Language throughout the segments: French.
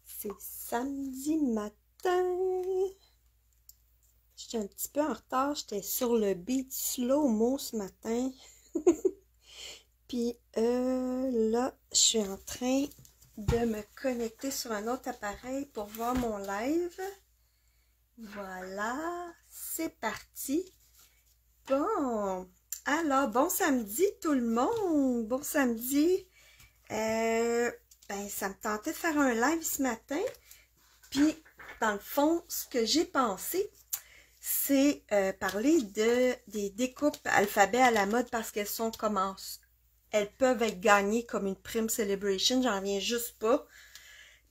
C'est samedi matin. J'étais un petit peu en retard. J'étais sur le beat slow-mo ce matin. Puis là, je suis en train de me connecter sur un autre appareil pour voir mon live. Voilà, c'est parti. Bon, alors, bon samedi tout le monde. Bon samedi. Ça me tentait de faire un live ce matin. Puis, dans le fond, ce que j'ai pensé, c'est parler des découpes alphabet à la mode parce qu'elles sont elles peuvent être gagnées comme une prime celebration, j'en reviens juste pas.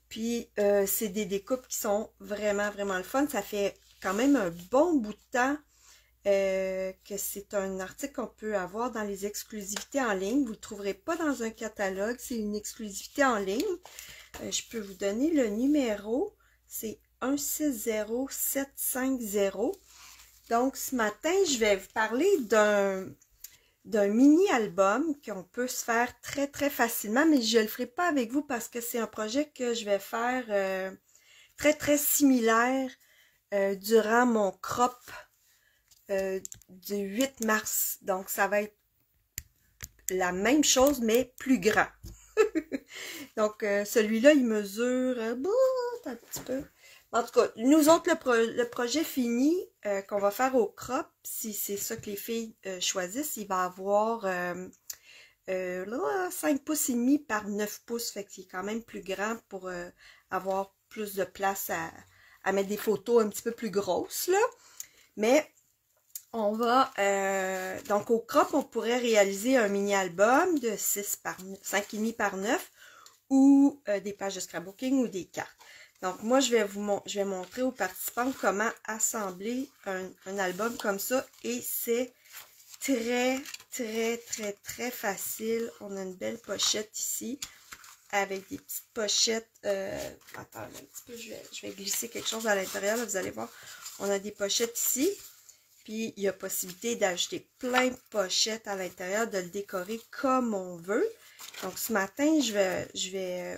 Puis c'est des découpes qui sont vraiment, vraiment le fun. Ça fait quand même un bon bout de temps que c'est un article qu'on peut avoir dans les exclusivités en ligne. Vous ne le trouverez pas dans un catalogue, c'est une exclusivité en ligne. Je peux vous donner le numéro, c'est 160750. Donc ce matin, je vais vous parler d'un mini-album qu'on peut se faire très très facilement, mais je ne le ferai pas avec vous parce que c'est un projet que je vais faire très très similaire durant mon crop du 8 mars. Donc ça va être la même chose mais plus grand. Donc celui-là il mesure un petit peu. En tout cas, nous autres, le projet fini qu'on va faire au crop, si c'est ça que les filles choisissent, il va avoir 5 pouces et demi par 9 pouces, fait qu'il est quand même plus grand pour avoir plus de place à mettre des photos un petit peu plus grosses, là. Mais on va, donc au crop, on pourrait réaliser un mini-album de 5,5 par 9 ou des pages de scrapbooking ou des cartes. Donc, moi, je vais montrer aux participants comment assembler un album comme ça. Et c'est très, très, très, très facile. On a une belle pochette ici avec des petites pochettes. Attends un petit peu, je vais glisser quelque chose à l'intérieur. Vous allez voir, on a des pochettes ici. Puis, il y a possibilité d'ajouter plein de pochettes à l'intérieur, de le décorer comme on veut. Donc, ce matin,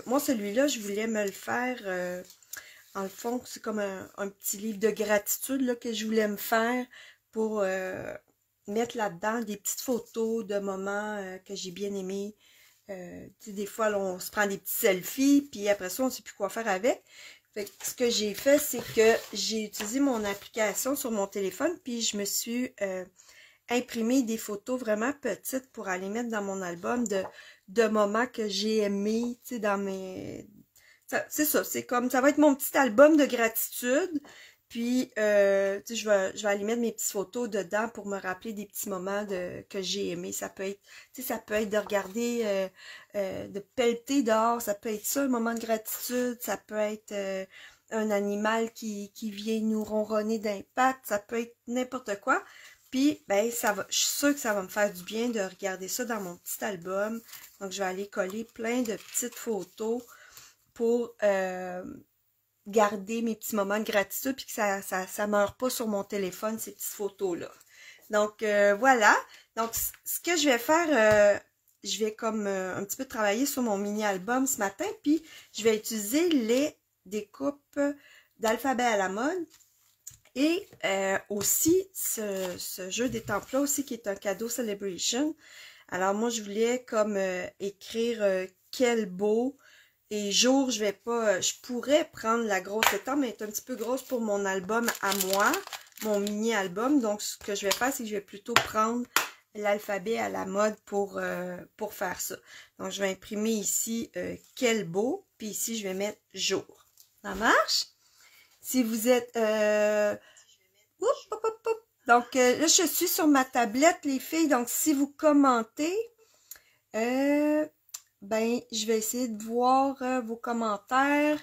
moi, celui-là, je voulais me le faire, en le fond, c'est comme un petit livre de gratitude là, que je voulais me faire pour mettre là-dedans des petites photos de moments que j'ai bien aimés. Tu sais, des fois, là, on se prend des petits selfies, puis après ça, on ne sait plus quoi faire avec. Fait que ce que j'ai fait, c'est que j'ai utilisé mon application sur mon téléphone, puis je me suis imprimé des photos vraiment petites pour aller mettre dans mon album de moments que j'ai aimés, tu sais, dans mes... C'est ça, c'est comme, ça va être mon petit album de gratitude, puis, tu sais, je vais aller mettre mes petites photos dedans pour me rappeler des petits moments que j'ai aimés. Ça peut être, tu sais, ça peut être de regarder, de pelleter dehors, ça peut être ça, un moment de gratitude, ça peut être un animal qui vient nous ronronner d'un pattes, ça peut être n'importe quoi. Puis, ben, je suis sûre que ça va me faire du bien de regarder ça dans mon petit album. Donc, je vais aller coller plein de petites photos pour garder mes petits moments de gratitude puis que ça meurt pas sur mon téléphone, ces petites photos-là. Donc, voilà. Donc, ce que je vais faire, je vais comme un petit peu travailler sur mon mini-album ce matin, puis je vais utiliser les découpes d'alphabet à la mode. Et aussi, ce jeu d'étampes-là aussi qui est un cadeau celebration. Alors moi, je voulais comme écrire quel beau et jour, je pourrais prendre la grosse étampe, mais elle est un petit peu grosse pour mon album à moi, mon mini-album. Donc, ce que je vais faire, c'est que je vais plutôt prendre l'alphabet à la mode pour faire ça. Donc, je vais imprimer ici quel beau, puis ici, je vais mettre jour. Ça marche? Si vous êtes... Donc, là, je suis sur ma tablette, les filles. Donc, si vous commentez, ben, je vais essayer de voir vos commentaires.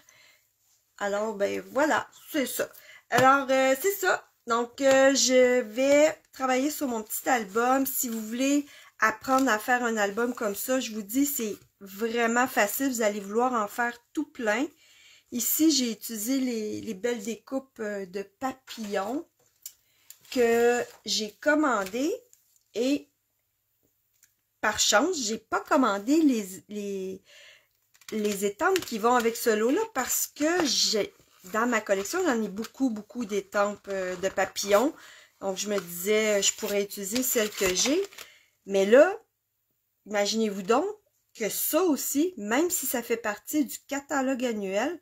Alors, ben, voilà, c'est ça. Alors, c'est ça. Donc, je vais travailler sur mon petit album. Si vous voulez apprendre à faire un album comme ça, je vous dis, c'est vraiment facile. Vous allez vouloir en faire tout plein. Ici, j'ai utilisé les belles découpes de papillons que j'ai commandées et par chance, j'ai pas commandé les étampes qui vont avec ce lot-là parce que dans ma collection, j'en ai beaucoup d'étampes de papillons. Donc, je me disais, je pourrais utiliser celles que j'ai. Mais là, imaginez-vous donc que ça aussi, même si ça fait partie du catalogue annuel,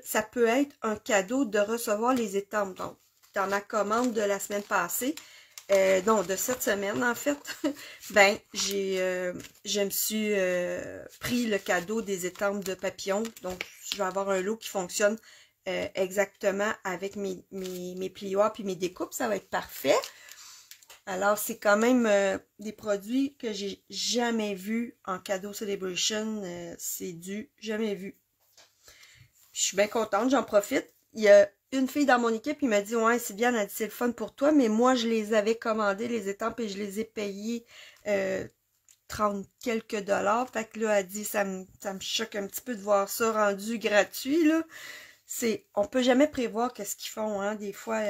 ça peut être un cadeau de recevoir les étampes. Donc, dans ma commande de la semaine passée, non, de cette semaine en fait, ben, je me suis pris le cadeau des étampes de papillons. Donc, je vais avoir un lot qui fonctionne exactement avec mes plioirs puis mes découpes. Ça va être parfait. Alors, c'est quand même des produits que j'ai jamais vus en cadeau celebration. C'est du jamais vu. Je suis bien contente, j'en profite. Il y a une fille dans mon équipe qui m'a dit « Ouais, c'est bien, elle a dit, c'est le fun pour toi, mais moi, je les avais commandés, les étampes, et je les ai payés 30 quelques dollars. » Fait que là, elle dit « ça me choque un petit peu de voir ça rendu gratuit, là. » On peut jamais prévoir qu'est-ce qu'ils font, hein. Des fois,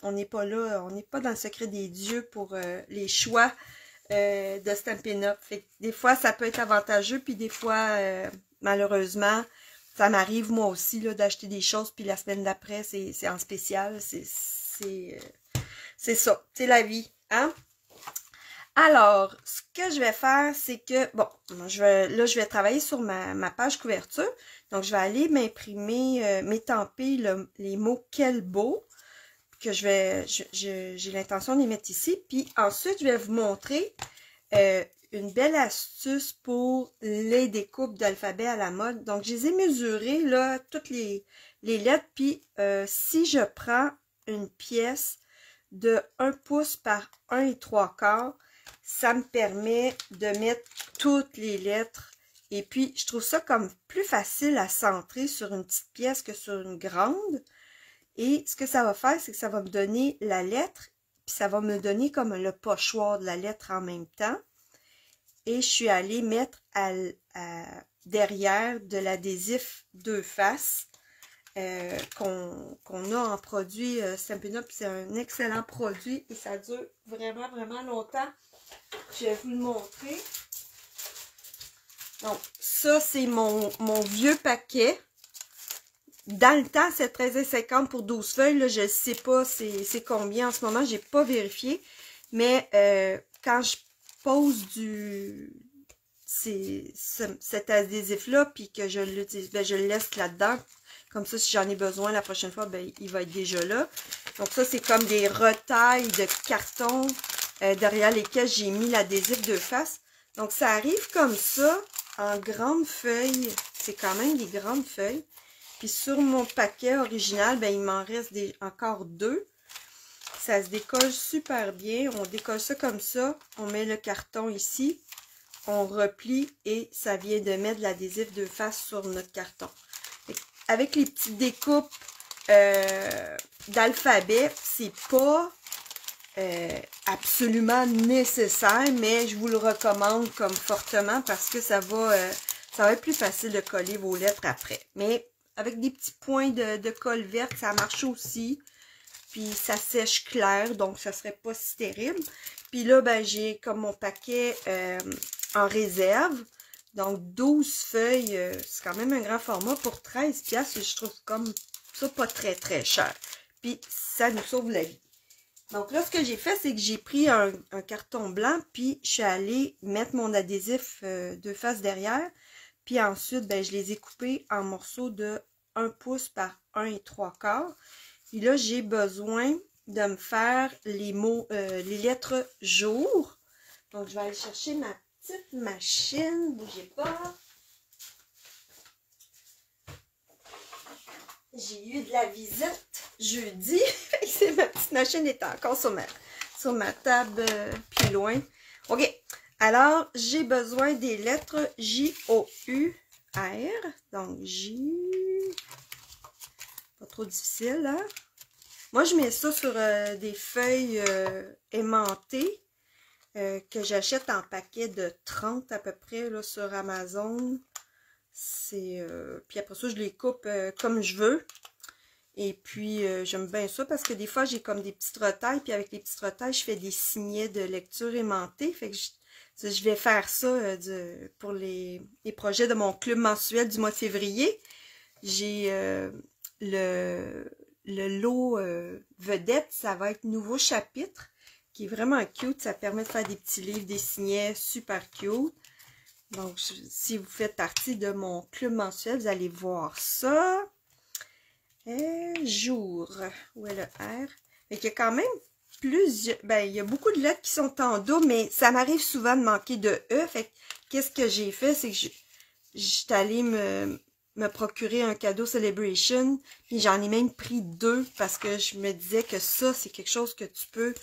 on n'est pas là, on n'est pas dans le secret des dieux pour les choix de Stampin' Up. Fait que des fois, ça peut être avantageux, puis des fois, malheureusement, ça m'arrive moi aussi là d'acheter des choses, puis la semaine d'après, c'est en spécial. C'est ça, c'est la vie, hein? Alors, ce que je vais faire, c'est que, bon, je vais travailler sur ma page couverture. Donc, je vais aller m'imprimer, m'étamper les mots « Quel beau » que j'ai l'intention de les mettre ici. Puis ensuite, je vais vous montrer une belle astuce pour les découpes d'alphabet à la mode. Donc, je les ai mesurées, là, toutes les lettres. Puis, si je prends une pièce de 1 pouce par 1 3/4, ça me permet de mettre toutes les lettres. Et puis, je trouve ça comme plus facile à centrer sur une petite pièce que sur une grande. Et ce que ça va faire, c'est que ça va me donner la lettre, puis ça va me donner comme le pochoir de la lettre en même temps. Et je suis allée mettre derrière de l'adhésif 2 faces qu'on a en produit Stampin' Up. C'est un excellent produit et ça dure vraiment longtemps. Je vais vous le montrer. Donc, ça, c'est mon vieux paquet. Dans le temps, c'est 13,50 pour 12 feuilles. Là, je ne sais pas c'est combien en ce moment. J'ai pas vérifié. Mais quand je pose cet adhésif-là, puis que je l'utilise, ben, je le laisse là-dedans. Comme ça, si j'en ai besoin la prochaine fois, ben, il va être déjà là. Donc ça, c'est comme des retailles de carton derrière lesquels j'ai mis l'adhésif 2 faces. Donc, ça arrive comme ça, en grandes feuilles. C'est quand même des grandes feuilles. Puis sur mon paquet original, ben, il m'en reste encore 2. Ça se décolle super bien. On décolle ça comme ça. On met le carton ici. On replie et ça vient de mettre l'adhésif 2 faces sur notre carton. Avec les petites découpes d'alphabet, c'est pas absolument nécessaire, mais je vous le recommande comme fortement parce que ça va être plus facile de coller vos lettres après. Mais avec des petits points de colle verte, ça marche aussi. Puis ça sèche clair, donc ça serait pas si terrible. Puis là, ben j'ai comme mon paquet en réserve. Donc 12 feuilles, c'est quand même un grand format pour 13 $. Je trouve comme ça pas très cher. Puis ça nous sauve la vie. Donc là, ce que j'ai fait, c'est que j'ai pris un carton blanc, puis je suis allée mettre mon adhésif 2 faces derrière. Puis ensuite, ben, je les ai coupés en morceaux de 1 pouce par 1 3/4. Et là, j'ai besoin de me faire les lettres jour. Donc, je vais aller chercher ma petite machine. Bougez pas. J'ai eu de la visite jeudi. Ma petite machine est encore sur ma table plus loin. OK. Alors, j'ai besoin des lettres J-O-U-R. Donc, J. Pas trop difficile, hein? Moi, je mets ça sur des feuilles aimantées que j'achète en paquet de 30 à peu près là, sur Amazon. Puis après ça, je les coupe comme je veux. Et puis, j'aime bien ça parce que des fois, j'ai comme des petites retailles. Puis avec les petites retailles, je fais des signets de lecture aimantée. Fait que Je vais faire ça pour les projets de mon club mensuel du mois de février. J'ai le lot vedette, ça va être nouveau chapitre, qui est vraiment cute. Ça permet de faire des petits livres, des signets super cute. Donc, si vous faites partie de mon club mensuel, vous allez voir ça. Jour. Où est le R? Fait qu'il y a quand même plusieurs... Ben, il y a beaucoup de lettres qui sont en dos, mais ça m'arrive souvent de manquer de E. Fait que, qu'est-ce que j'ai fait? C'est que j'étais allée me procurer un cadeau Celebration. Puis j'en ai même pris 2 parce que je me disais que ça, c'est quelque chose que tu peux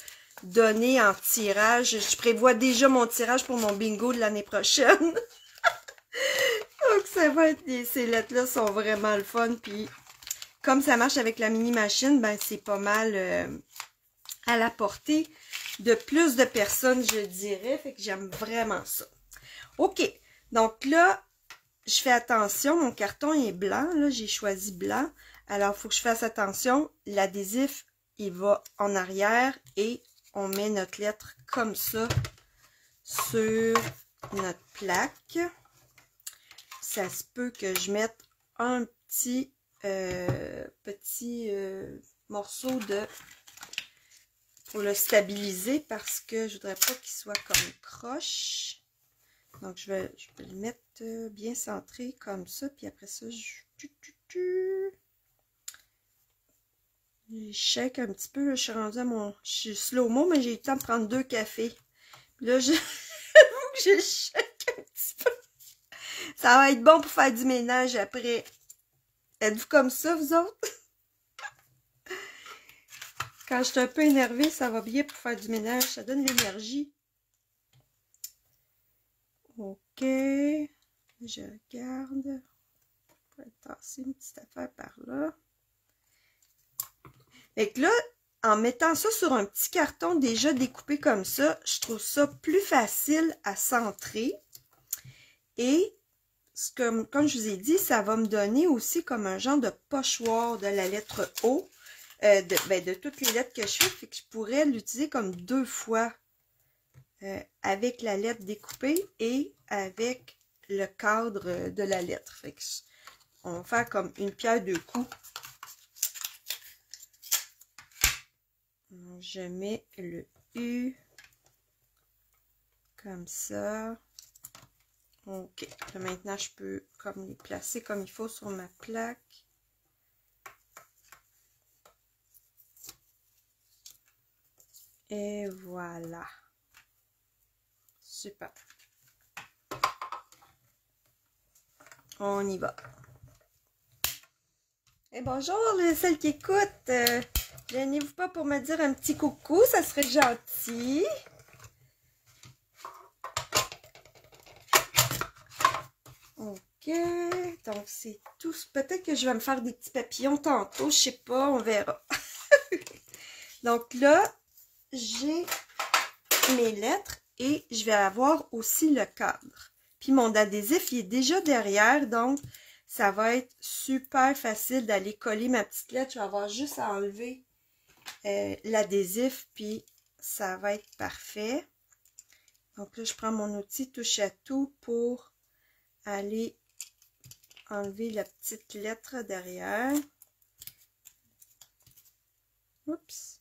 donner en tirage. Je prévois déjà mon tirage pour mon bingo de l'année prochaine. Donc, ça va être... Ces lettres-là sont vraiment le fun. Puis, comme ça marche avec la mini machine, ben c'est pas mal à la portée de plus de personnes, je dirais. Fait que j'aime vraiment ça. OK. Donc là, je fais attention. Mon carton est blanc. Là, j'ai choisi blanc. Alors, il faut que je fasse attention. L'adhésif, il va en arrière et on met notre lettre comme ça sur notre plaque. Ça se peut que je mette un petit morceau pour le stabiliser parce que je voudrais pas qu'il soit comme croche. Donc je vais le mettre bien centré comme ça, puis après ça je shake un petit peu. Là, je suis rendue à je suis slow-mo, mais j'ai eu le temps de prendre 2 cafés. Puis là je shake un petit peu. Ça va être bon pour faire du ménage après. Êtes-vous comme ça, vous autres? Quand je suis un peu énervée, ça va bien pour faire du ménage. Ça donne l'énergie. OK. Je regarde. Je vais tasser une petite affaire par là. Fait que là, en mettant ça sur un petit carton déjà découpé comme ça, je trouve ça plus facile à centrer. Et comme je vous ai dit, ça va me donner aussi comme un genre de pochoir de la lettre O, de toutes les lettres que je fais, fait que je pourrais l'utiliser comme 2 fois avec la lettre découpée et avec le cadre de la lettre. Fait que on va faire comme une pierre 2 coups. Donc, je mets le U comme ça. OK. Là, maintenant, je peux comme les placer comme il faut sur ma plaque. Et voilà. Super. On y va. Et bonjour, celles qui écoutent. Gênez-vous pas pour me dire un petit coucou, ça serait gentil. OK, donc c'est tout. Peut-être que je vais me faire des petits papillons tantôt, je sais pas, on verra. Donc là, j'ai mes lettres et je vais avoir aussi le cadre. Puis mon adhésif, il est déjà derrière, donc ça va être super facile d'aller coller ma petite lettre. Je vais avoir juste à enlever l'adhésif, puis ça va être parfait. Donc là, je prends mon outil touche à tout pour aller enlever la petite lettre derrière. Oups.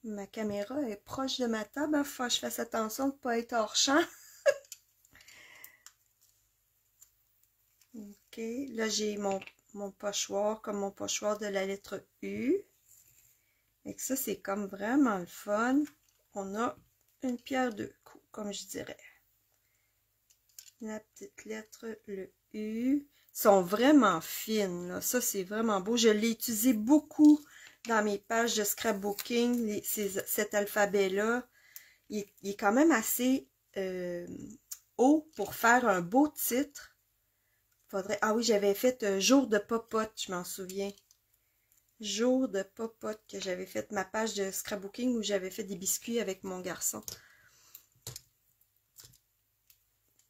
Ma caméra est proche de ma table. Il faut que je fasse attention de ne pas être hors champ. OK. Là, j'ai mon pochoir comme mon pochoir de la lettre U. Et que ça, c'est comme vraiment le fun. On a une pierre 2 coups, comme je dirais. La petite lettre, le U. Sont vraiment fines, là. Ça, c'est vraiment beau. Je l'ai utilisé beaucoup dans mes pages de scrapbooking. Cet alphabet-là, il est quand même assez haut pour faire un beau titre. Faudrait... Ah oui, j'avais fait jour de popote, je m'en souviens. Jour de popote, que j'avais fait ma page de scrapbooking où j'avais fait des biscuits avec mon garçon.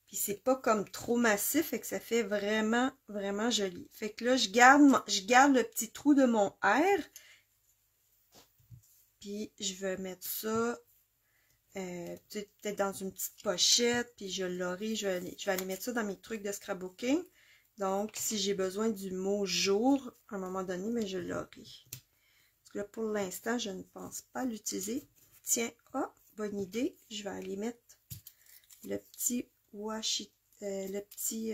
Puis c'est pas comme trop massif, et que ça fait vraiment, vraiment joli. Fait que là, je garde le petit trou de mon R. Puis je vais mettre ça peut-être dans une petite pochette, puis je l'aurai, je vais aller mettre ça dans mes trucs de scrapbooking. Donc, si j'ai besoin du mot jour, à un moment donné, mais je l'aurai. Parce que là, pour l'instant, je ne pense pas l'utiliser. Tiens, oh, bonne idée, je vais aller mettre le petit washi, le petit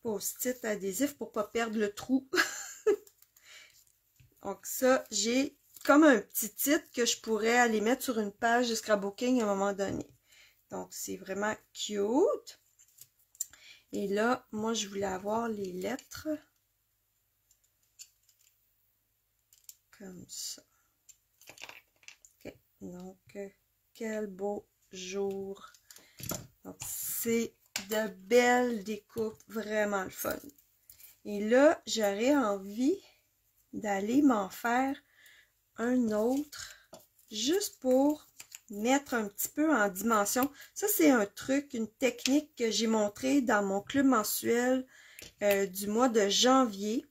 post-it adhésif pour pas perdre le trou. Donc ça, j'ai comme un petit titre que je pourrais aller mettre sur une page de scrapbooking à un moment donné. Donc c'est vraiment cute. Et là, moi je voulais avoir les lettres comme ça. Ok, donc quel beau jour. Donc c'est de belles découpes, vraiment le fun. Et là, j'aurais envie d'aller m'en faire un autre juste pour mettre un petit peu en dimension. Ça, c'est un truc, une technique que j'ai montré dans mon club mensuel du mois de janvier.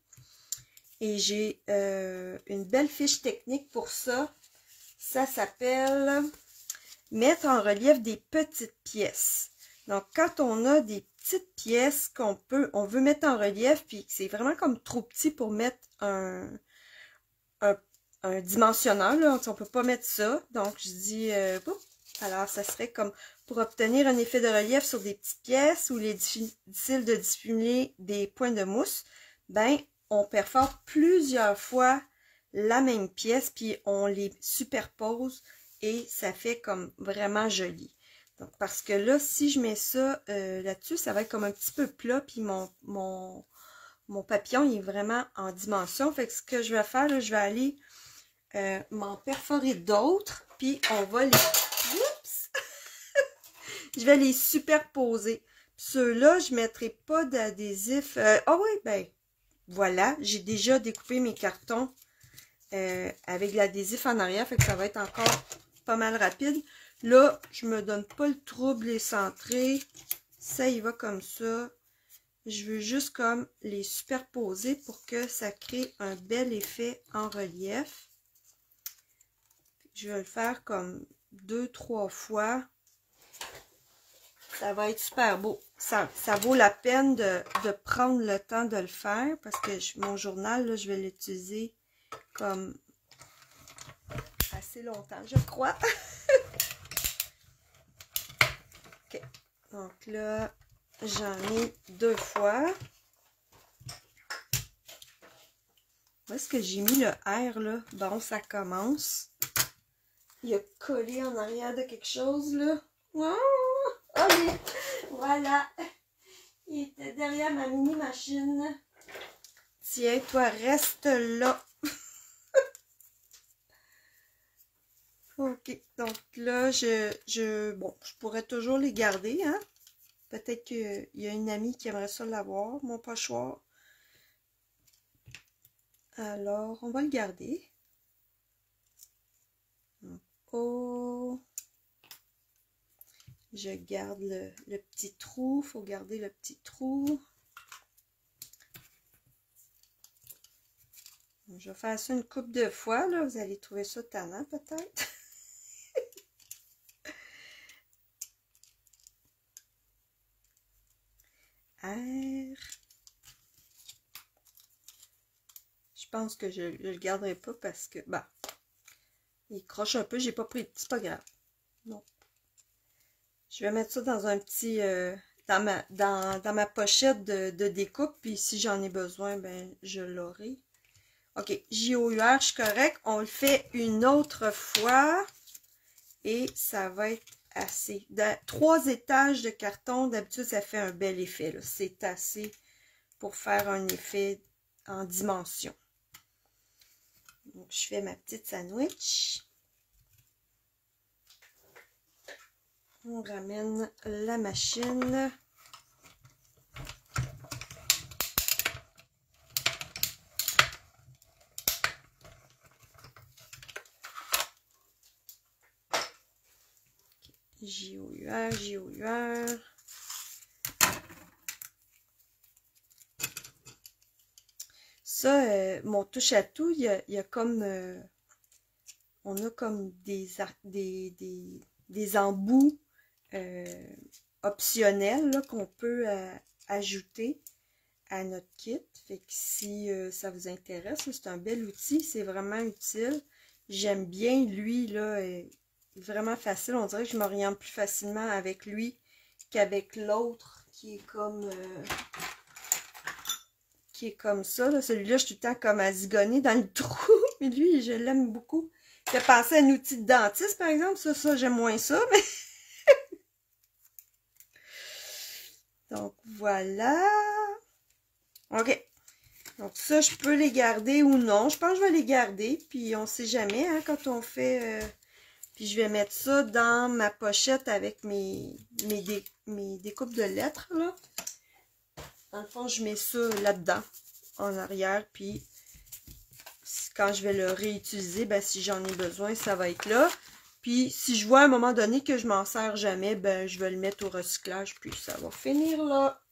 Et j'ai une belle fiche technique pour ça. Ça s'appelle mettre en relief des petites pièces. Donc, quand on a des petites pièces on veut mettre en relief, puis que c'est vraiment comme trop petit pour mettre un dimensionneur, là, on peut pas mettre ça. Donc, je dis, alors, ça serait comme pour obtenir un effet de relief sur des petites pièces ou les difficile de dissimuler des points de mousse, ben, on perfore plusieurs fois la même pièce, puis on les superpose et ça fait comme vraiment joli. Donc, parce que là, si je mets ça là-dessus, ça va être comme un petit peu plat, puis mon papillon, il est vraiment en dimension. Fait que ce que je vais faire, là, je vais aller m'en perforer d'autres, puis on va les... Oups! Je vais les superposer. Ceux-là, je ne mettrai pas d'adhésif. Ah oui, ben, voilà, j'ai déjà découpé mes cartons avec l'adhésif en arrière, fait que ça va être encore pas mal rapide. Là, je me donne pas le trouble les centrer. Ça y va comme ça. Je veux juste comme les superposer pour que ça crée un bel effet en relief. Je vais le faire comme 2-3 fois. Ça va être super beau. Ça vaut la peine de prendre le temps de le faire parce que mon journal, là, je vais l'utiliser comme assez longtemps, je crois. Ok. Donc là, j'en ai 2 fois. Où est-ce que j'ai mis le R, là? Bon, ça commence. Il a collé en arrière de quelque chose, là. Oh, voilà. Il était derrière ma mini-machine. Tiens, toi, reste là. Ok, donc là, bon, je pourrais toujours les garder, hein. Peut-être qu'il y a une amie qui aimerait ça l'avoir, mon pochoir. Alors, on va le garder. Oh. Je garde le petit trou. Il faut garder le petit trou. Je vais faire ça une couple de fois, là. Vous allez trouver ça tannant, peut-être. R. Je pense que je ne le garderai pas parce que, bah, il croche un peu. J'ai pas pris. C'est pas grave. Non. Je vais mettre ça dans un petit, dans ma pochette de découpe. Puis si j'en ai besoin, ben, je l'aurai. Ok, J-O-U-R, je suis correct. On le fait une autre fois. Et ça va être assez. 3 étages de carton, d'habitude, ça fait un bel effet. C'est assez pour faire un effet en dimension. Donc, je fais ma petite sandwich. On ramène la machine. J-O-U-R, J-O-U-R. Ça, mon touche à tout, il y a comme... on a comme des embouts optionnels là, qu'on peut ajouter à notre kit. Fait que si ça vous intéresse, c'est un bel outil, c'est vraiment utile. J'aime bien lui, là, vraiment facile. On dirait que je m'oriente plus facilement avec lui qu'avec l'autre qui est comme ça. Celui-là, je suis tout le temps comme à zigonner dans le trou. Mais lui, je l'aime beaucoup. J'ai pensé à un outil de dentiste, par exemple. Ça, j'aime moins ça, mais... Donc, voilà. OK. Donc, ça, je peux les garder ou non. Je pense que je vais les garder. Puis, on sait jamais, hein, quand on fait... Puis, je vais mettre ça dans ma pochette avec mes découpes de lettres, là. Dans le fond, je mets ça là-dedans, en arrière. Puis, quand je vais le réutiliser, ben, si j'en ai besoin, ça va être là. Puis, si je vois à un moment donné que je m'en sers jamais, ben, je vais le mettre au recyclage. Puis, ça va finir là.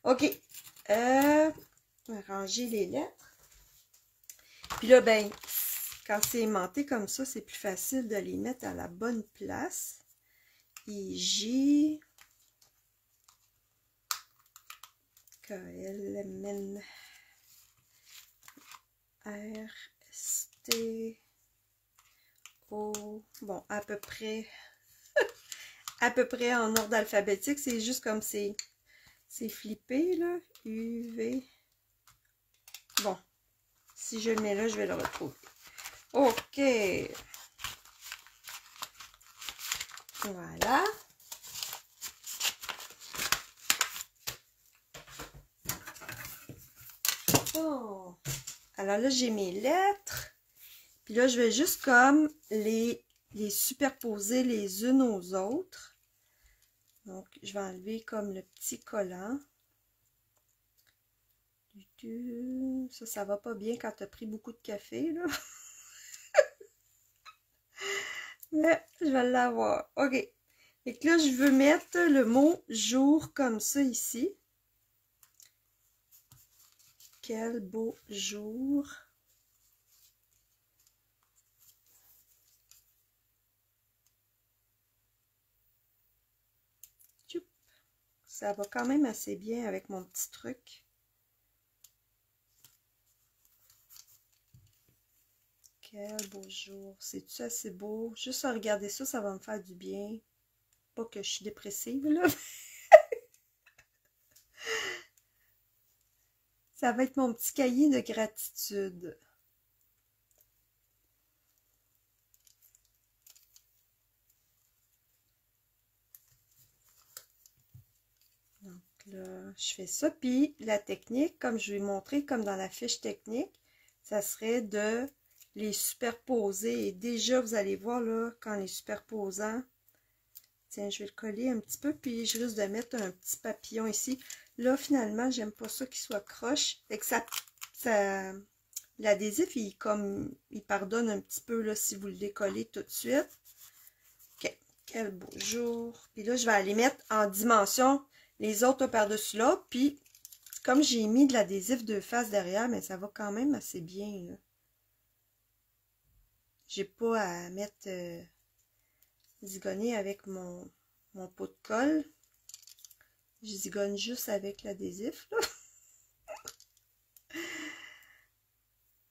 OK. On va ranger les lettres. Puis là, ben, quand c'est aimanté comme ça, c'est plus facile de les mettre à la bonne place. Et J, K, L, M, R, S, T, O. Bon, à peu près en ordre alphabétique. C'est juste comme c'est flippé, là. U, V. Bon. Si je le mets là, je vais le retrouver. OK. Voilà. Bon. Alors là, j'ai mes lettres. Puis là, je vais juste comme les superposer les unes aux autres. Donc, je vais enlever comme le petit collant. Ça va pas bien quand tu as pris beaucoup de café, là. Mais je vais l'avoir. OK. Et que là, je veux mettre le mot jour comme ça ici. Quel beau jour. Ça va quand même assez bien avec mon petit truc. Quel beau jour. C'est-tu assez beau? Juste à regarder ça, ça va me faire du bien. Pas que je suis dépressive, là. Ça va être mon petit cahier de gratitude. Donc là, je fais ça. Puis la technique, comme je vais montrer, comme dans la fiche technique, ça serait de les superposer. Et déjà, vous allez voir là, qu'en les superposant, tiens, je vais le coller un petit peu, puis je risque de mettre un petit papillon ici. Là, finalement, j'aime pas ça qu'il soit croche. Fait que l'adhésif, il pardonne un petit peu là, si vous le décollez tout de suite. OK, quel beau jour. Puis là, je vais aller mettre en dimension les autres par-dessus l'autre. Puis, comme j'ai mis de l'adhésif de face derrière, mais ça va quand même assez bien, là. J'ai pas à mettre zigonner avec mon pot de colle. Je zigonne juste avec l'adhésif, là.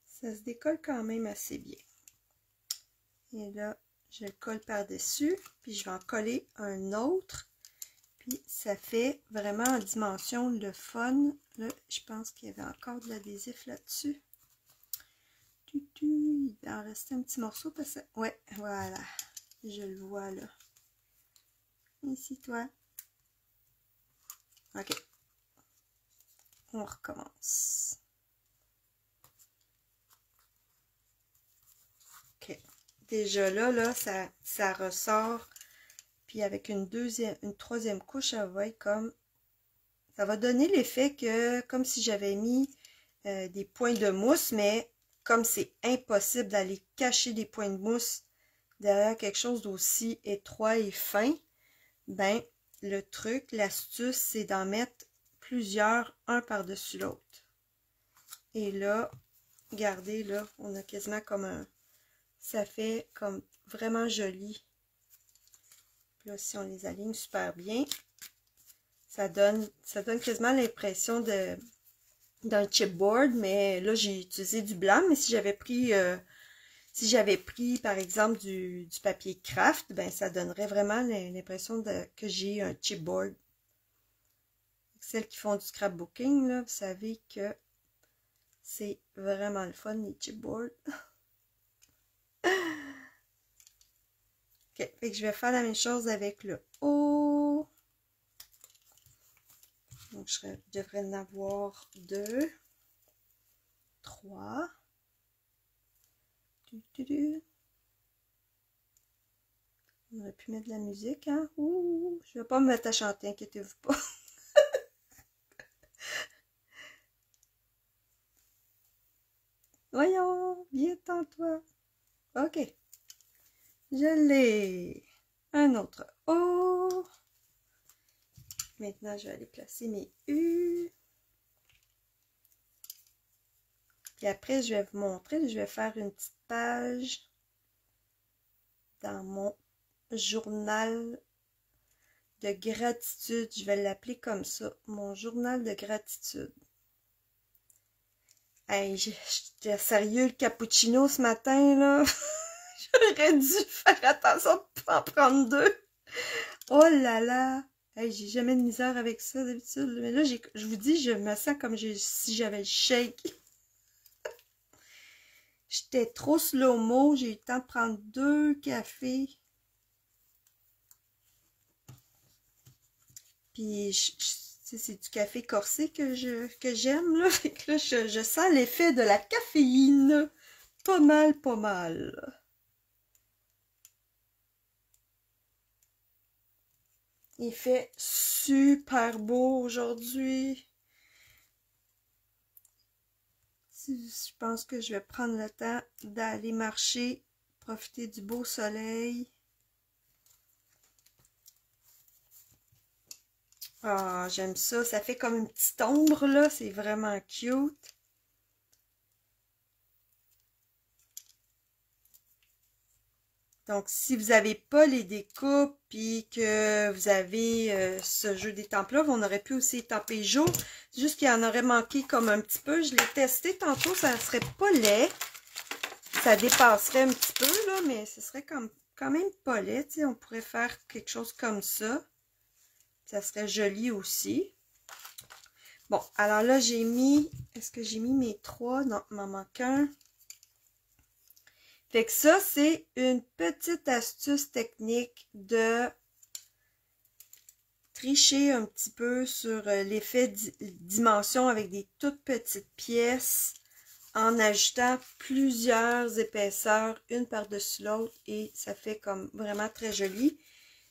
Ça se décolle quand même assez bien. Et là, je le colle par-dessus, puis je vais en coller un autre. Puis ça fait vraiment en dimension le fun. Là, je pense qu'il y avait encore de l'adhésif là-dessus. Il va en rester un petit morceau parce que... Ouais, voilà. Je le vois là. Ici, toi. OK. On recommence. OK. Déjà là, ça ressort. Puis avec une troisième couche, ça va être comme... Ça va donner l'effet que, comme si j'avais mis des points de mousse, mais comme c'est impossible d'aller cacher des points de mousse derrière quelque chose d'aussi étroit et fin, ben, le truc, l'astuce, c'est d'en mettre plusieurs, un par-dessus l'autre. Et là, regardez, là, on a quasiment comme ça fait comme vraiment joli. Puis là, si on les aligne super bien, ça donne quasiment l'impression d'un chipboard, mais là, j'ai utilisé du blanc, mais si j'avais pris par exemple du papier craft, ben ça donnerait vraiment l'impression que j'ai un chipboard. Celles qui font du scrapbooking, là, vous savez que c'est vraiment le fun, les chipboards. Ok, fait que je vais faire la même chose avec le haut. Donc, je devrais en avoir 2, 3. On aurait pu mettre de la musique, hein? Ouh, je vais pas me mettre à chanter, inquiétez-vous pas. Voyons, viens-t'en-toi. Ok. Je l'ai. Un autre O. Maintenant, je vais aller placer mes U. Puis après, je vais vous montrer, je vais faire une petite page dans mon journal de gratitude. Je vais l'appeler comme ça, mon journal de gratitude. Hey, j'étais sérieux le cappuccino ce matin, là. J'aurais dû faire attention de pas en prendre 2. Oh là là! Hey, j'ai jamais de misère avec ça d'habitude. Mais là, je vous dis, je me sens comme si j'avais le shake. J'étais trop slow-mo. J'ai eu le temps de prendre 2 cafés. Puis, c'est du café corsé que j'aime, là. Fait que là, je sens l'effet de la caféine. Pas mal, pas mal. Il fait super beau aujourd'hui. Je pense que je vais prendre le temps d'aller marcher, profiter du beau soleil. Ah, j'aime ça. Ça fait comme une petite ombre, là. C'est vraiment cute. Donc, si vous n'avez pas les découpes et que vous avez ce jeu d'étampe-là, on aurait pu aussi étamper jaune. C'est juste qu'il en aurait manqué comme un petit peu. Je l'ai testé tantôt, ça ne serait pas laid. Ça dépasserait un petit peu, là, mais ce serait quand même pas laid. Tu sais, on pourrait faire quelque chose comme ça. Ça serait joli aussi. Bon, alors là, j'ai mis... Est-ce que j'ai mis mes 3? Non, il m'en manque un. Fait que ça, c'est une petite astuce technique de tricher un petit peu sur l'effet dimension avec des toutes petites pièces en ajoutant plusieurs épaisseurs, une par-dessus l'autre, et ça fait comme vraiment très joli.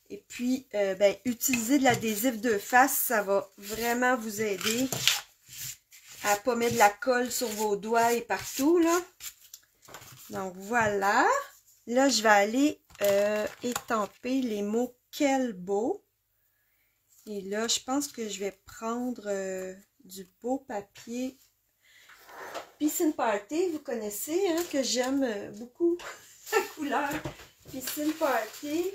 Et puis, ben, utiliser de l'adhésif de face, ça va vraiment vous aider à pas mettre de la colle sur vos doigts et partout, là. Donc, voilà. Là, je vais aller étamper les mots « Quel beau ». Et là, je pense que je vais prendre du beau papier Piscine Party. Vous connaissez, hein, que j'aime beaucoup la couleur Piscine Party.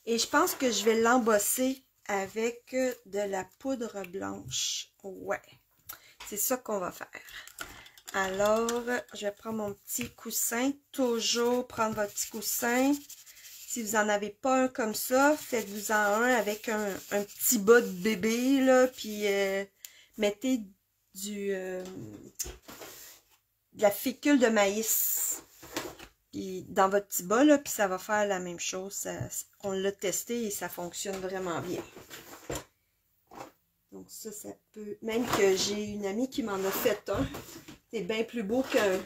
Et je pense que je vais l'embosser avec de la poudre blanche. Ouais, c'est ça qu'on va faire. Alors, je vais prendre mon petit coussin. Toujours prendre votre petit coussin. Si vous n'en avez pas un comme ça, faites-vous-en un avec un petit bas de bébé, là, puis mettez de la fécule de maïs puis dans votre petit bas, là, puis ça va faire la même chose. On l'a testé et ça fonctionne vraiment bien. Donc ça peut... Même que j'ai une amie qui m'en a fait un. C'est bien plus beau qu'un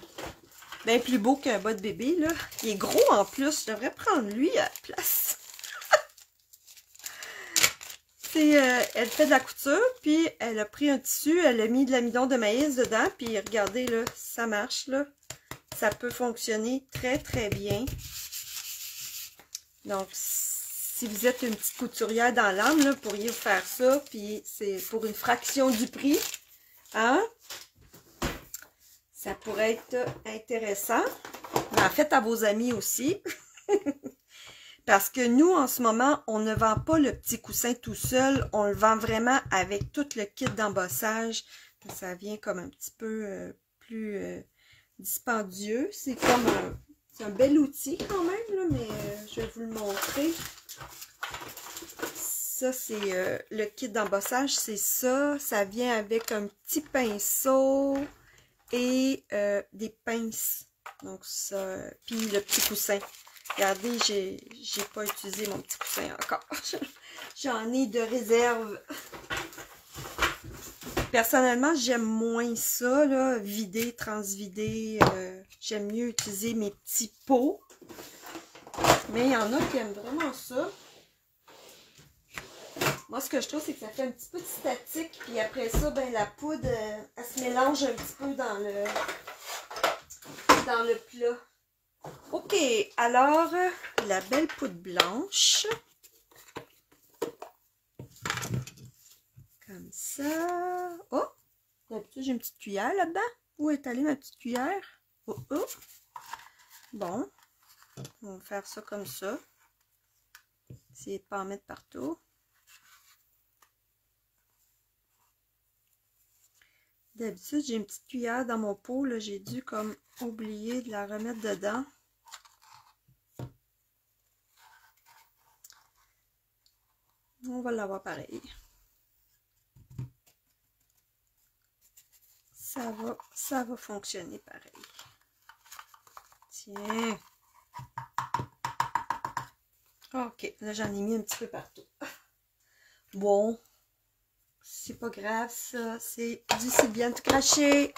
bas de bébé, là. Il est gros en plus. Je devrais prendre lui à la place. Elle fait de la couture, puis elle a pris un tissu, elle a mis de l'amidon de maïs dedans, puis regardez, là, ça marche, là. Ça peut fonctionner très, très bien. Donc, si vous êtes une petite couturière dans l'âme, là, vous pourriez vous faire ça, puis c'est pour une fraction du prix. Hein? Ça pourrait être intéressant. En fait, à vos amis aussi. Parce que nous, en ce moment, on ne vend pas le petit coussin tout seul. On le vend vraiment avec tout le kit d'embossage. Ça vient comme un petit peu plus dispendieux. C'est comme un bel outil quand même, là, mais je vais vous le montrer. Ça, c'est le kit d'embossage. C'est ça. Ça vient avec un petit pinceau et des pinces. Donc ça, puis le petit coussin. Regardez, j'ai pas utilisé mon petit coussin encore. J'en ai de réserve. Personnellement, j'aime moins ça, là, vider, transvider. J'aime mieux utiliser mes petits pots. Mais il y en a qui aiment vraiment ça. Moi, ce que je trouve, c'est que ça fait un petit peu de statique. Puis après ça, ben la poudre, elle se mélange un petit peu dans le plat. Ok, alors, la belle poudre blanche. Comme ça. Oh! D'habitude, j'ai une petite cuillère là-dedans. Où est allée ma petite cuillère? Oh, oh! Bon. On va faire ça comme ça. Essayez de ne pas en mettre partout. D'habitude, j'ai une petite cuillère dans mon pot. Là, j'ai dû comme oublier de la remettre dedans. On va l'avoir pareil. Ça va fonctionner pareil. Tiens. Ok, là j'en ai mis un petit peu partout. Bon, c'est pas grave ça, c'est du c'est bien tout craché.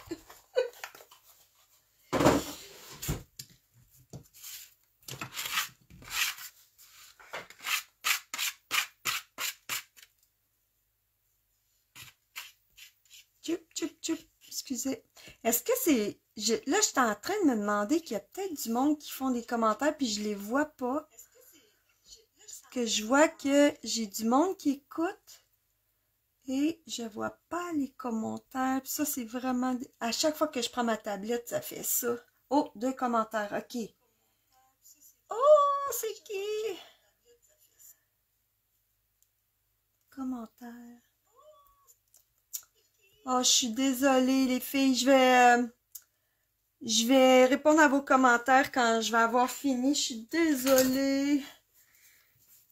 Tchup, tchup, tchup. Excusez. Est-ce que c'est... Là, je suis en train de me demander qu'il y a peut-être du monde qui font des commentaires puis je les vois pas. Parce que je vois que j'ai du monde qui écoute et je vois pas les commentaires. Puis ça, c'est vraiment... À chaque fois que je prends ma tablette, ça fait ça. Oh, 2 commentaires. OK. Oh, c'est qui? Commentaires. Oh, je suis désolée, les filles. Je vais répondre à vos commentaires quand je vais avoir fini. Je suis désolée.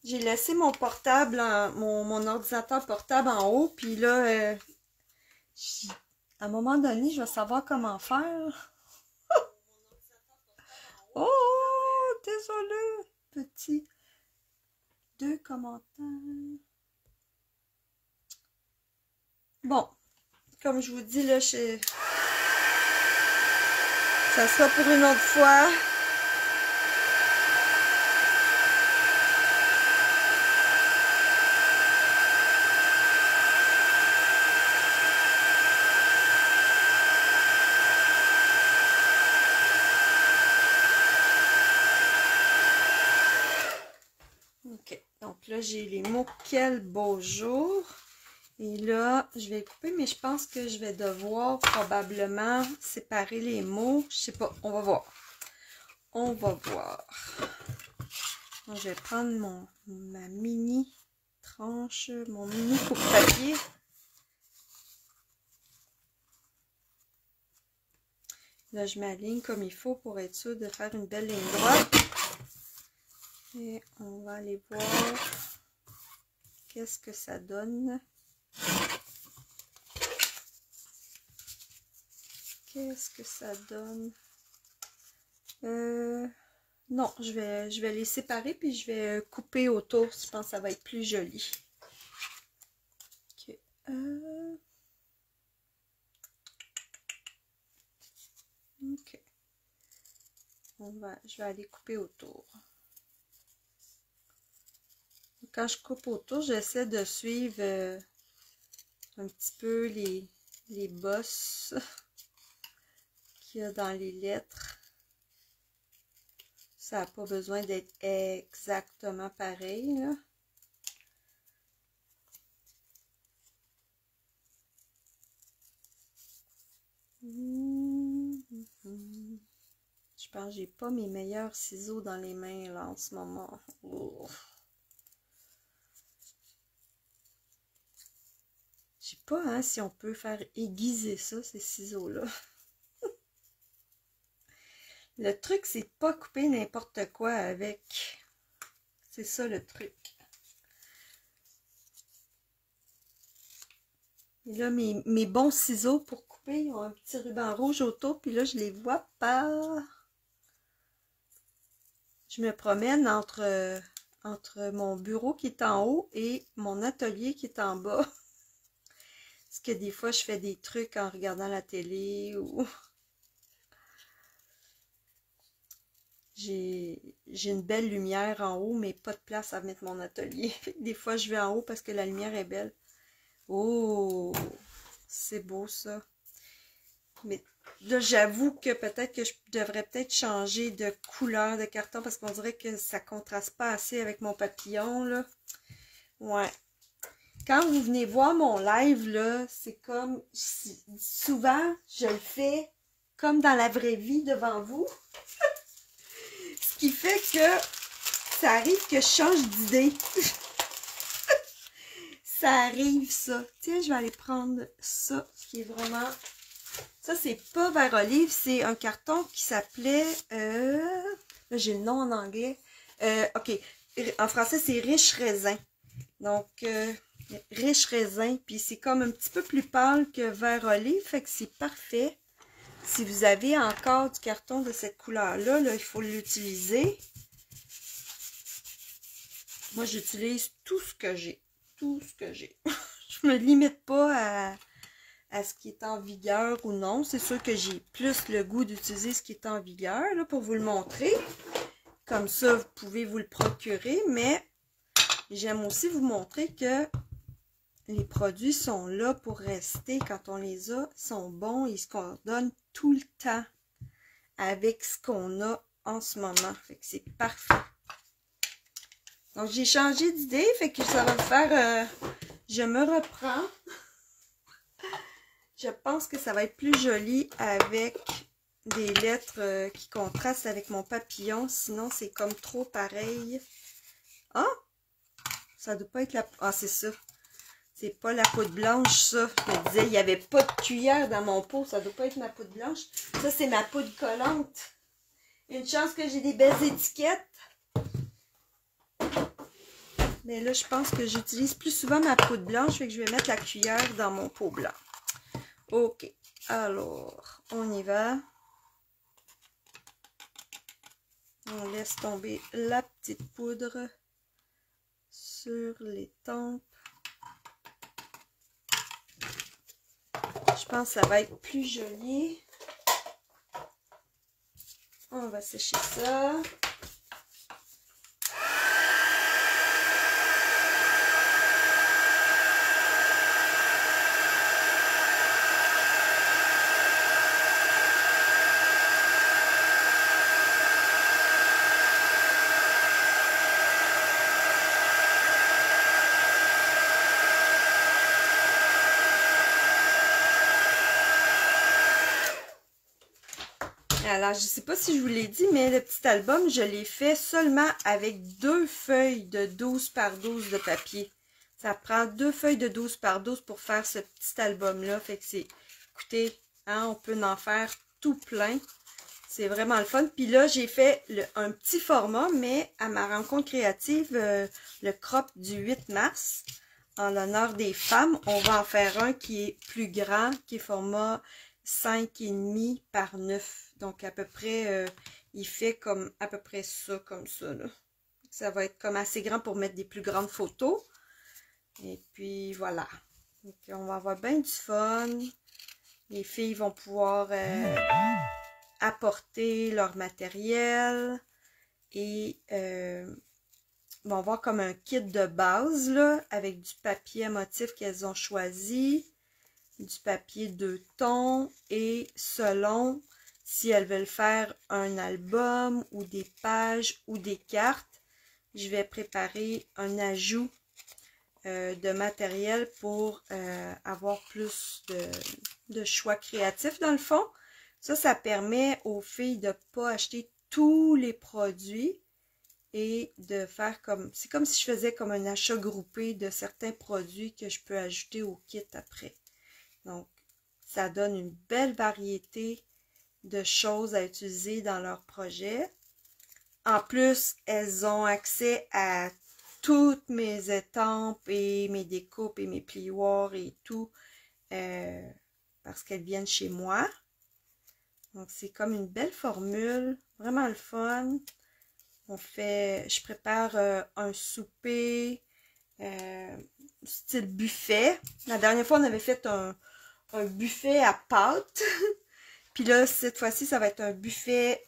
J'ai laissé mon portable, mon ordinateur portable en haut. Puis là, à un moment donné, je vais savoir comment faire. Oh, désolée. Petit. 2 commentaires. Bon. Comme je vous dis, là, ça sera pour une autre fois. Ok, donc là, j'ai les mots « Quel beau jour ». Et là, je vais couper, mais je pense que je vais devoir probablement séparer les mots. Je sais pas, on va voir. On va voir. Donc, je vais prendre ma mini tranche, mon mini coupe-papier. Là, je m'aligne comme il faut pour être sûr de faire une belle ligne droite. Et on va aller voir qu'est-ce que ça donne. Qu'est-ce que ça donne? Non, je vais les séparer puis je vais couper autour. Je pense que ça va être plus joli. Ok. Ok. Je vais aller couper autour. Quand je coupe autour, j'essaie de suivre un petit peu les bosses qu'il y a dans les lettres. Ça n'a pas besoin d'être exactement pareil, là. Je Je pense que j'ai pas mes meilleurs ciseaux dans les mains là en ce moment. Oh. Je sais pas hein, si on peut faire aiguiser ça, ces ciseaux-là. Le truc, c'est pas couper n'importe quoi avec. C'est ça le truc. Et là, mes bons ciseaux pour couper, ils ont un petit ruban rouge autour, puis là, je les vois pas. Je me promène entre mon bureau qui est en haut et mon atelier qui est en bas. Parce que des fois, je fais des trucs en regardant la télé ou... J'ai une belle lumière en haut, mais pas de place à mettre mon atelier. Des fois, je vais en haut parce que la lumière est belle. Oh! C'est beau, ça. Mais là, j'avoue que peut-être que je devrais peut-être changer de couleur de carton parce qu'on dirait que ça contraste pas assez avec mon papillon, là. Ouais. Quand vous venez voir mon live, là, c'est comme... Souvent, je le fais comme dans la vraie vie devant vous. Ce qui fait que ça arrive que je change d'idée. Ça arrive, ça. Tiens, je vais aller prendre ça, qui est vraiment... Ça, c'est pas vert olive, c'est un carton qui s'appelait... Là, j'ai le nom en anglais. OK. En français, c'est riche raisin. Donc, riche raisin. Puis, c'est comme un petit peu plus pâle que vert olive. Fait que c'est parfait. Si vous avez encore du carton de cette couleur-là, là, il faut l'utiliser. Moi, j'utilise tout ce que j'ai. Tout ce que j'ai. Je me limite pas à ce qui est en vigueur ou non. C'est sûr que j'ai plus le goût d'utiliser ce qui est en vigueur là, pour vous le montrer. Comme ça, vous pouvez vous le procurer. Mais j'aime aussi vous montrer que les produits sont là pour rester. Quand on les a, ils sont bons. Ils se coordonnent tout le temps avec ce qu'on a en ce moment. Fait que c'est parfait. Donc, j'ai changé d'idée. Fait que ça va me faire... je me reprends. Je pense que ça va être plus joli avec des lettres qui contrastent avec mon papillon. Sinon, c'est comme trop pareil. Ah! Ça doit pas être la... Ah, c'est ça. C'est pas la poudre blanche, ça. Je me disais, il n'y avait pas de cuillère dans mon pot. Ça doit pas être ma poudre blanche. Ça, c'est ma poudre collante. Une chance que j'ai des belles étiquettes. Mais là, je pense que j'utilise plus souvent ma poudre blanche. Fait que je vais mettre la cuillère dans mon pot blanc. Ok. Alors, on y va. On laisse tomber la petite poudre sur les tempes. Je pense que ça va être plus joli. On va sécher ça. Alors, je ne sais pas si je vous l'ai dit, mais le petit album, je l'ai fait seulement avec 2 feuilles de 12 par 12 de papier. Ça prend 2 feuilles de 12 par 12 pour faire ce petit album-là. Fait que c'est, écoutez, hein, on peut en faire tout plein. C'est vraiment le fun. Puis là, j'ai fait un petit format, mais à ma rencontre créative, le crop du 8 mars, en l'honneur des femmes, on va en faire un qui est plus grand, qui est format 5,5 par 9. Donc, à peu près, il fait comme à peu près ça, comme ça, là. Ça va être comme assez grand pour mettre des plus grandes photos. Et puis, voilà. Donc, on va avoir bien du fun. Les filles vont pouvoir apporter leur matériel. Et vont avoir comme un kit de base, là, avec du papier à motif qu'elles ont choisi. Du papier 2 tons. Et selon... si elles veulent faire un album ou des pages ou des cartes, je vais préparer un ajout de matériel pour avoir plus de choix créatifs dans le fond. Ça permet aux filles de ne pas acheter tous les produits et de faire comme... C'est comme si je faisais comme un achat groupé de certains produits que je peux ajouter au kit après. Donc, ça donne une belle variété de choses à utiliser dans leur projet. En plus, elles ont accès à toutes mes étampes et mes découpes et mes plioirs et tout parce qu'elles viennent chez moi. Donc, c'est comme une belle formule, vraiment le fun. Je prépare un souper style buffet. La dernière fois, on avait fait un buffet à pâtes. Puis là, cette fois-ci, ça va être un buffet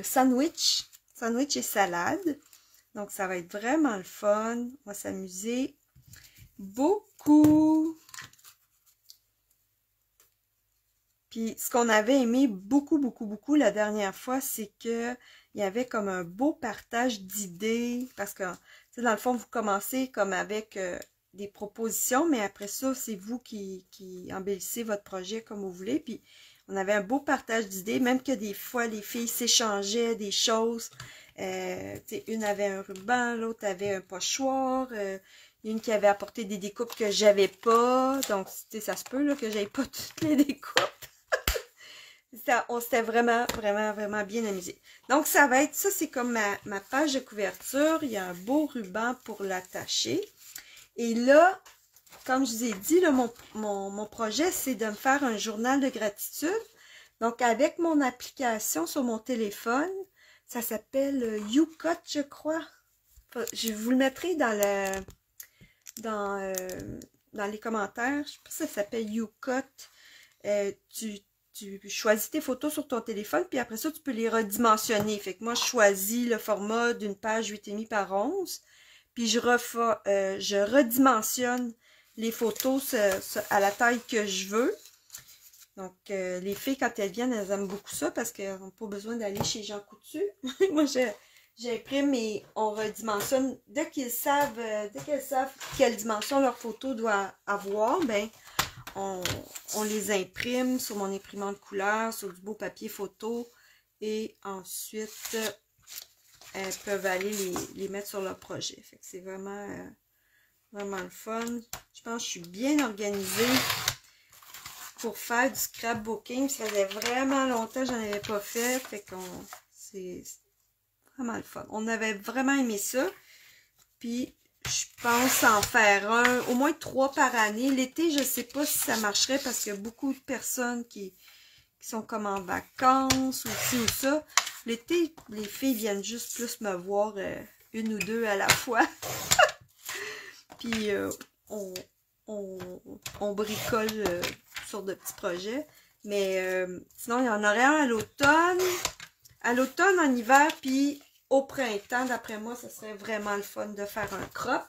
sandwich et salade. Donc, ça va être vraiment le fun. On va s'amuser beaucoup. Puis, ce qu'on avait aimé beaucoup la dernière fois, c'est que il y avait comme un beau partage d'idées. Parce que, dans le fond, vous commencez comme avec des propositions, mais après ça, c'est vous qui embellissez votre projet comme vous voulez. Puis, on avait un beau partage d'idées, même que des fois, les filles s'échangeaient des choses. Une avait un ruban, l'autre avait un pochoir. Une qui avait apporté des découpes que j'avais pas. Donc, ça se peut là, que j'avais pas toutes les découpes. On s'était vraiment bien amusé. Donc, ça va être, ça c'est comme ma page de couverture. Il y a un beau ruban pour l'attacher. Et là, comme je vous ai dit, là, mon projet, c'est de me faire un journal de gratitude. Donc, avec mon application sur mon téléphone, ça s'appelle YouCut, je crois. Je vous le mettrai dans les commentaires. Je sais pas si ça s'appelle YouCut. Tu choisis tes photos sur ton téléphone, puis après ça, tu peux les redimensionner. Fait que moi, je choisis le format d'une page 8,5 par 11, puis je redimensionne les photos à la taille que je veux. Donc, les filles, quand elles viennent, elles aiment beaucoup ça parce qu'elles n'ont pas besoin d'aller chez Jean Coutu. Moi, j'imprime et on redimensionne. Dès qu'elles savent quelle dimension leur photo doit avoir, ben, on les imprime sur mon imprimante couleur, sur du beau papier photo. Et ensuite, elles peuvent aller les mettre sur leur projet. Fait que c'est vraiment le fun. Je pense que je suis bien organisée pour faire du scrapbooking. Ça faisait vraiment longtemps que j'en avais pas fait. Fait que c'est vraiment le fun. On avait vraiment aimé ça. Puis, je pense en faire au moins 3 par année. L'été, je sais pas si ça marcherait parce qu'il y a beaucoup de personnes qui sont comme en vacances ou ci ou ça. L'été, les filles viennent juste plus me voir une ou deux à la fois. Puis, on bricole toutes sortes de petits projets. Mais sinon, il y en aurait un à l'automne. À l'automne, en hiver, puis au printemps, d'après moi, ce serait vraiment le fun de faire un crop.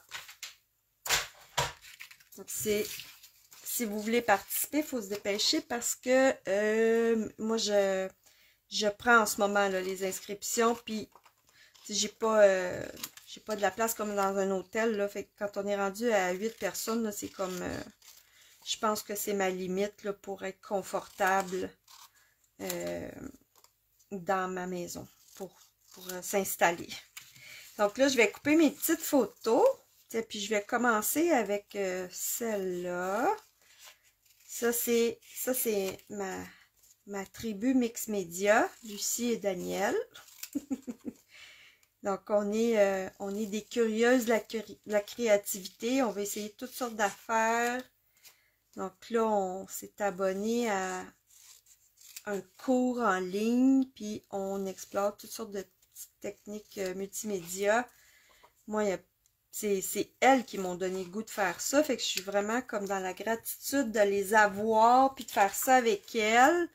Donc, si vous voulez participer, il faut se dépêcher parce que moi, je prends en ce moment là, les inscriptions, puis j'ai pas de la place comme dans un hôtel, là, fait que quand on est rendu à 8 personnes, c'est comme, je pense que c'est ma limite là, pour être confortable dans ma maison, pour s'installer. Donc là, je vais couper mes petites photos, puis je vais commencer avec celle-là. Ça, c'est ma tribu Mix Média, Lucie et Daniel. Donc, on est des curieuses de la créativité. On va essayer toutes sortes d'affaires. Donc là, on s'est abonné à un cours en ligne, puis on explore toutes sortes de petites techniques multimédia. Moi, c'est elles qui m'ont donné le goût de faire ça. Fait que je suis vraiment comme dans la gratitude de les avoir, puis de faire ça avec elles.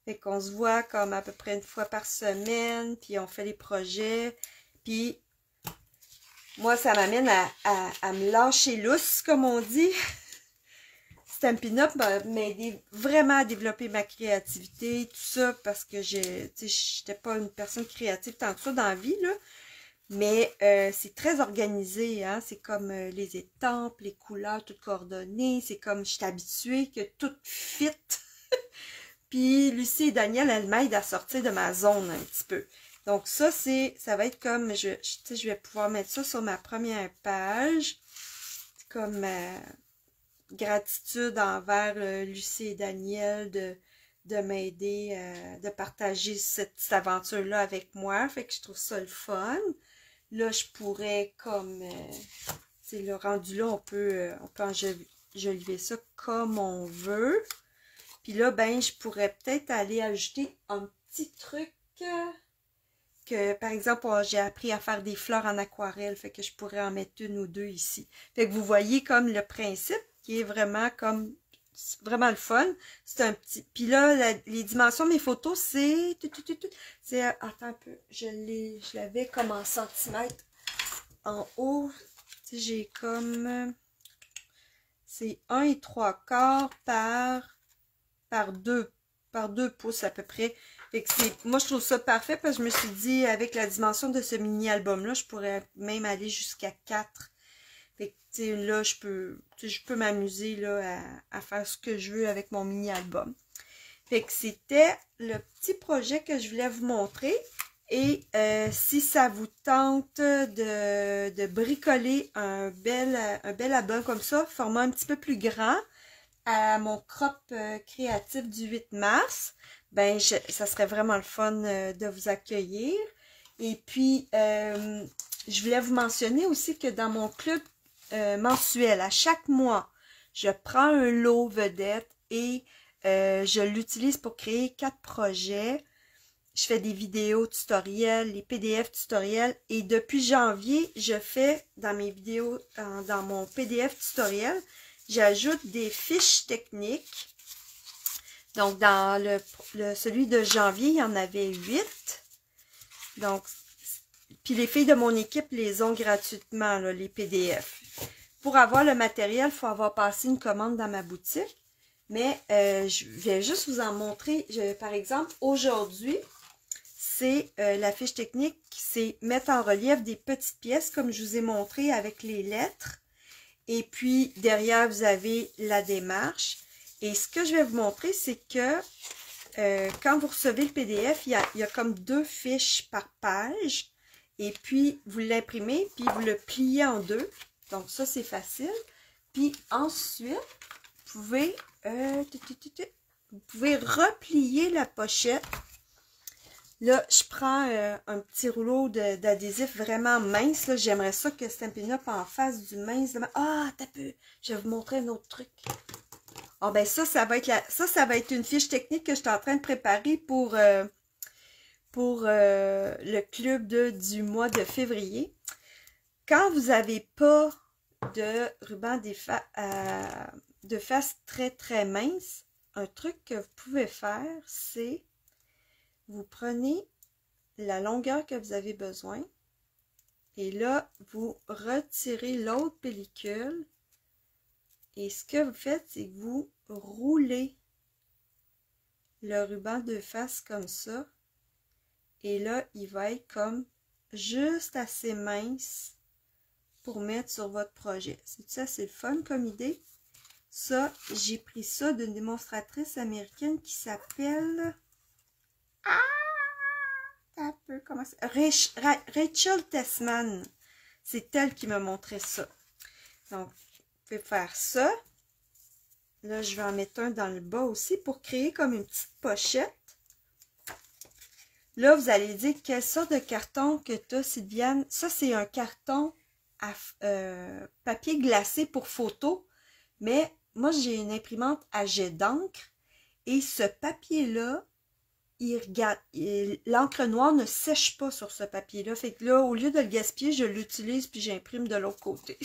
Fait qu'on se voit comme à peu près une fois par semaine, puis on fait les projets. Puis, moi, ça m'amène à me lâcher lousse, comme on dit. Stampin' Up m'a aidé vraiment à développer ma créativité, tout ça, parce que j'étais pas une personne créative tant que ça dans la vie, là. Mais c'est très organisé, hein. C'est comme les étampes, les couleurs, toutes coordonnées. C'est comme, je suis habituée que tout fit. Puis Lucie et Daniel, elles m'aident à sortir de ma zone un petit peu. Donc ça va être comme, je vais pouvoir mettre ça sur ma première page. Comme gratitude envers Lucie et Daniel de m'aider, de partager cette aventure-là avec moi. Fait que je trouve ça le fun. Là, je pourrais comme, c'est le rendu là, on peut enjoliver ça comme on veut. Puis là, ben, je pourrais peut-être aller ajouter un petit truc que, par exemple, j'ai appris à faire des fleurs en aquarelle. Fait que je pourrais en mettre une ou deux ici. Fait que vous voyez comme le principe qui est vraiment comme, vraiment le fun. C'est un petit, puis là, les dimensions de mes photos, c'est, attends un peu, je l'avais comme en centimètres en haut. J'ai comme, c'est 1,75 par 2 pouces à peu près. Fait que moi je trouve ça parfait parce que je me suis dit avec la dimension de ce mini album là, je pourrais même aller jusqu'à 4. Fait que là je peux m'amuser là à faire ce que je veux avec mon mini album. Fait que c'était le petit projet que je voulais vous montrer. Et si ça vous tente de bricoler un bel album comme ça, format un petit peu plus grand, à mon crop créatif du 8 mars, ben ça serait vraiment le fun de vous accueillir. Et puis, je voulais vous mentionner aussi que dans mon club mensuel, à chaque mois, je prends un lot vedette et je l'utilise pour créer 4 projets. Je fais des vidéos tutoriels, les PDF tutoriels. Et depuis janvier, je fais dans mes vidéos, dans mon PDF tutoriel, j'ajoute des fiches techniques. Donc, dans celui de janvier, il y en avait 8. Donc, puis les filles de mon équipe les ont gratuitement, là, les PDF. Pour avoir le matériel, il faut avoir passé une commande dans ma boutique. Mais je vais juste vous en montrer. Par exemple, aujourd'hui, c'est la fiche technique, c'est mettre en relief des petites pièces, comme je vous ai montré avec les lettres. Et puis, derrière, vous avez la démarche. Et ce que je vais vous montrer, c'est que quand vous recevez le PDF, il y a comme 2 fiches par page. Et puis, vous l'imprimez, puis vous le pliez en 2. Donc, ça, c'est facile. Puis, ensuite, vous pouvez replier la pochette. Là, je prends un petit rouleau d'adhésif vraiment mince. J'aimerais ça que Stampin' Up en fasse du mince. Ah, t'as peu. Je vais vous montrer un autre truc. Ah ben ça va être une fiche technique que je suis en train de préparer pour le club du mois de février. Quand vous n'avez pas de ruban de face très très mince, un truc que vous pouvez faire, c'est vous prenez la longueur que vous avez besoin et là, vous retirez l'autre pellicule et ce que vous faites, c'est que vous roulez le ruban de face comme ça et là, il va être comme juste assez mince pour mettre sur votre projet. C'est ça, c'est le fun comme idée. Ça, j'ai pris ça d'une démonstratrice américaine qui s'appelle... un peu, comment ça? Rachel Tessman. C'est elle qui m'a montré ça. Donc, vous pouvez faire ça. Là, je vais en mettre un dans le bas aussi pour créer comme une petite pochette. Là, vous allez dire quelle sorte de carton que tu as, Sylviane. Ça, c'est un carton à papier glacé pour photo. Mais moi, j'ai une imprimante à jet d'encre. Et ce papier-là, l'encre noire ne sèche pas sur ce papier-là. Fait que là, au lieu de le gaspiller, je l'utilise puis j'imprime de l'autre côté.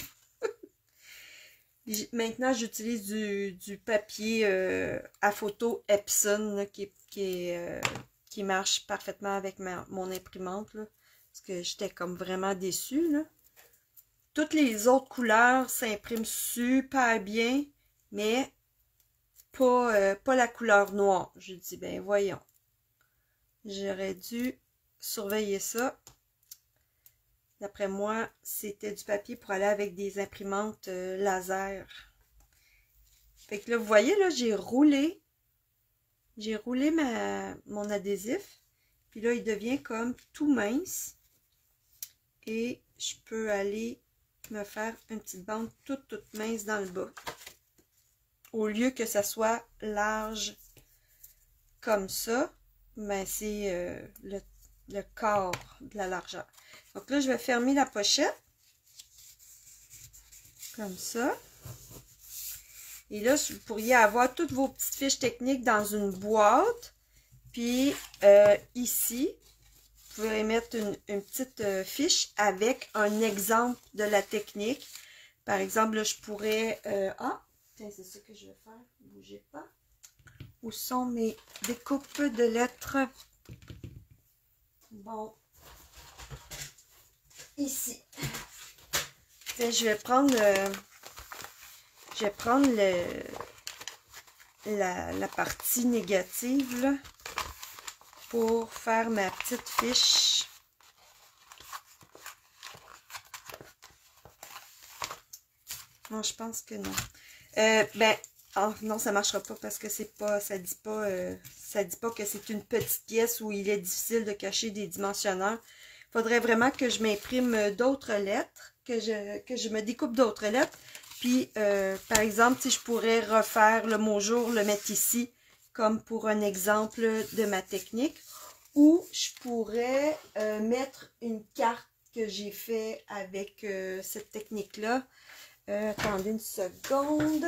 Maintenant, j'utilise du papier à photo Epson là, qui marche parfaitement avec mon imprimante. Là, parce que j'étais comme vraiment déçue. Là. Toutes les autres couleurs s'impriment super bien, mais pas la couleur noire. Je dis, ben voyons. J'aurais dû surveiller ça. D'après moi, c'était du papier pour aller avec des imprimantes laser. Fait que là, vous voyez, là, j'ai roulé j'ai roulé mon adhésif. Puis là, il devient comme tout mince. Et je peux aller me faire une petite bande toute mince dans le bas. Au lieu que ça soit large comme ça, ben c'est le quart de la largeur. Donc là, je vais fermer la pochette. Comme ça. Et là, vous pourriez avoir toutes vos petites fiches techniques dans une boîte. Puis ici, vous pouvez mettre une petite fiche avec un exemple de la technique. Par exemple, là, je pourrais... tiens, c'est ça que je vais faire. Bougez pas. Où sont mes découpes de lettres? Bon. Ici. Tiens, je vais prendre la partie négative là, pour faire ma petite fiche. Non, je pense que non. Non, ça marchera pas parce que c'est pas, ça dit pas que c'est une petite pièce où il est difficile de cacher des dimensionneurs. Il faudrait vraiment que je m'imprime d'autres lettres, que je me découpe d'autres lettres. Puis, par exemple, si je pourrais refaire le mot jour, le mettre ici, comme pour un exemple de ma technique. Ou je pourrais mettre une carte que j'ai fait avec cette technique-là. Attendez une seconde.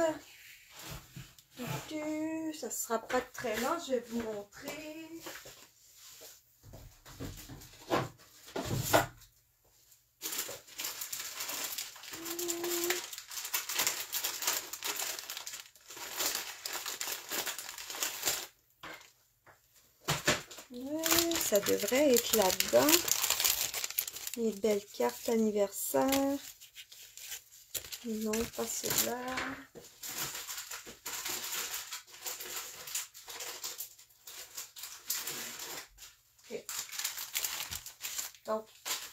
Ça ne sera pas très long, je vais vous montrer. Ouais, ça devrait être là-dedans. Les belles cartes anniversaire. Non, pas celle-là. Okay. Donc,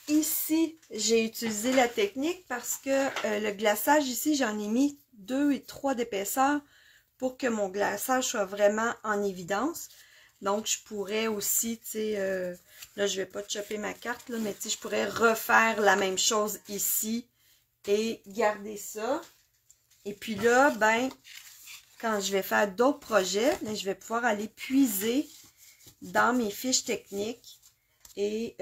ici, j'ai utilisé la technique parce que le glaçage ici, j'en ai mis 2 et 3 d'épaisseur pour que mon glaçage soit vraiment en évidence. Donc, je pourrais aussi, tu sais, là, je vais pas chopper ma carte, là, mais tu sais, je pourrais refaire la même chose ici et garder ça. Et puis là, ben, quand je vais faire d'autres projets, ben, je vais pouvoir aller puiser dans mes fiches techniques et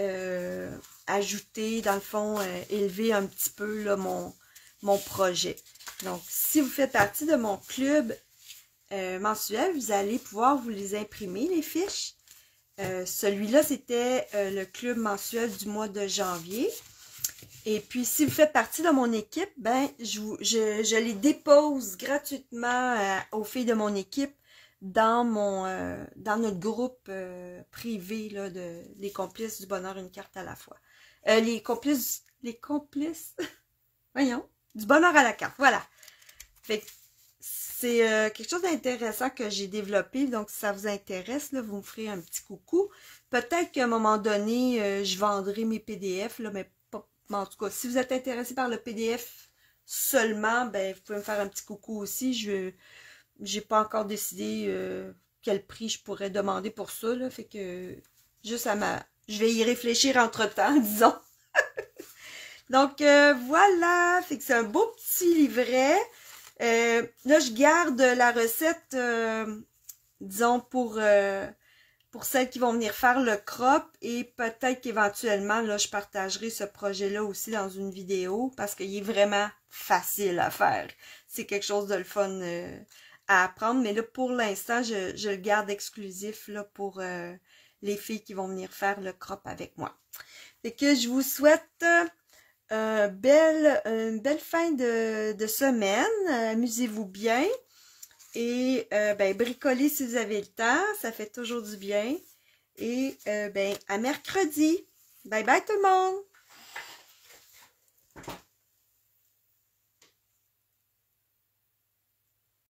ajouter, dans le fond, élever un petit peu là, mon projet. Donc, si vous faites partie de mon club mensuel, vous allez pouvoir vous les imprimer, les fiches. Celui-là, c'était le club mensuel du mois de janvier. Et puis, si vous faites partie de mon équipe, ben, je les dépose gratuitement aux filles de mon équipe dans notre groupe privé là, les complices du bonheur, une carte à la fois. Les complices, voyons, du bonheur à la carte, voilà. Fait que c'est quelque chose d'intéressant que j'ai développé, donc si ça vous intéresse, là, vous me ferez un petit coucou. Peut-être qu'à un moment donné, je vendrai mes PDF, là, mais en tout cas, si vous êtes intéressé par le PDF seulement, ben vous pouvez me faire un petit coucou aussi. Je n'ai pas encore décidé quel prix je pourrais demander pour ça. Là, fait que juste je vais y réfléchir entre-temps, disons. Donc voilà, fait que c'est un beau petit livret. Là, je garde la recette, disons, pour celles qui vont venir faire le crop et peut-être qu'éventuellement, là, je partagerai ce projet-là aussi dans une vidéo parce qu'il est vraiment facile à faire. C'est quelque chose de le fun à apprendre, mais là, pour l'instant, je le garde exclusif là, pour les filles qui vont venir faire le crop avec moi. Fait que je vous souhaite une belle fin de semaine. Amusez-vous bien. Et ben, bricolez si vous avez le temps, ça fait toujours du bien. Et ben, à mercredi. Bye bye tout le monde!